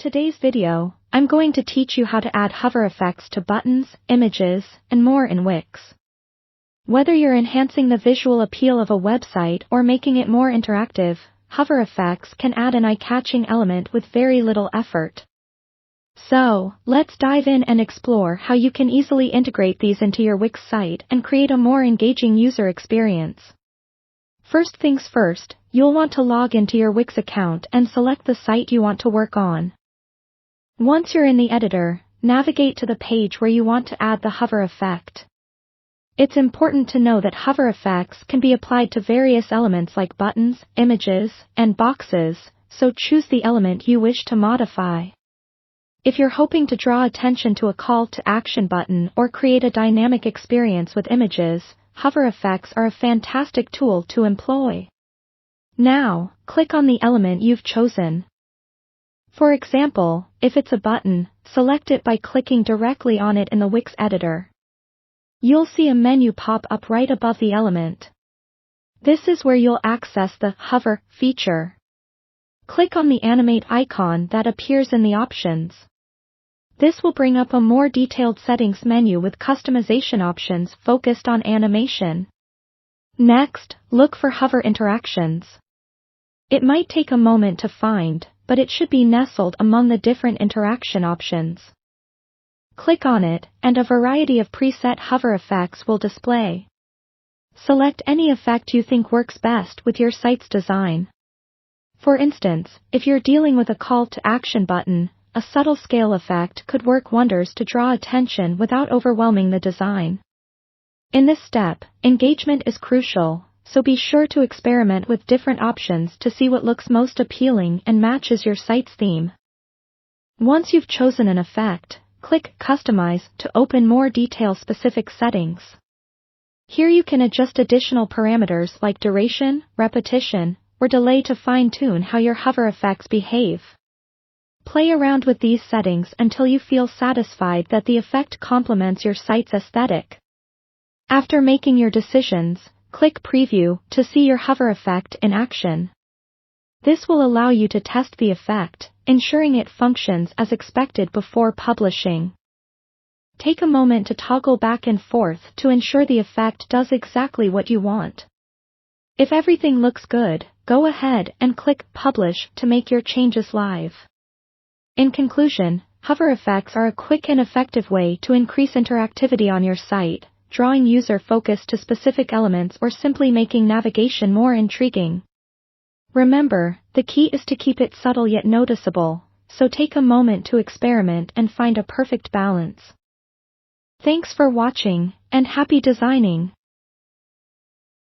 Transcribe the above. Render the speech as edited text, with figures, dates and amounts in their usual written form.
Today's video, I'm going to teach you how to add hover effects to buttons, images, and more in Wix. Whether you're enhancing the visual appeal of a website or making it more interactive, hover effects can add an eye-catching element with very little effort. So, let's dive in and explore how you can easily integrate these into your Wix site and create a more engaging user experience. First things first, you'll want to log into your Wix account and select the site you want to work on. Once you're in the editor, navigate to the page where you want to add the hover effect. It's important to know that hover effects can be applied to various elements like buttons, images, and boxes, so choose the element you wish to modify. If you're hoping to draw attention to a call to action button or create a dynamic experience with images, hover effects are a fantastic tool to employ. Now, click on the element you've chosen. For example, if it's a button, select it by clicking directly on it in the Wix editor. You'll see a menu pop up right above the element. This is where you'll access the Hover feature. Click on the Animate icon that appears in the options. This will bring up a more detailed settings menu with customization options focused on animation. Next, look for hover interactions. It might take a moment to find, but it should be nestled among the different interaction options. Click on it, and a variety of preset hover effects will display. Select any effect you think works best with your site's design. For instance, if you're dealing with a call to action button, a subtle scale effect could work wonders to draw attention without overwhelming the design. In this step, engagement is crucial, so be sure to experiment with different options to see what looks most appealing and matches your site's theme. Once you've chosen an effect, click Customize to open more detail-specific settings. Here you can adjust additional parameters like duration, repetition, or delay to fine-tune how your hover effects behave. Play around with these settings until you feel satisfied that the effect complements your site's aesthetic. After making your decisions, click Preview to see your hover effect in action. This will allow you to test the effect, ensuring it functions as expected before publishing. Take a moment to toggle back and forth to ensure the effect does exactly what you want. If everything looks good, go ahead and click Publish to make your changes live. In conclusion, hover effects are a quick and effective way to increase interactivity on your site, drawing user focus to specific elements or simply making navigation more intriguing. Remember, the key is to keep it subtle yet noticeable, so take a moment to experiment and find a perfect balance. Thanks for watching, and happy designing!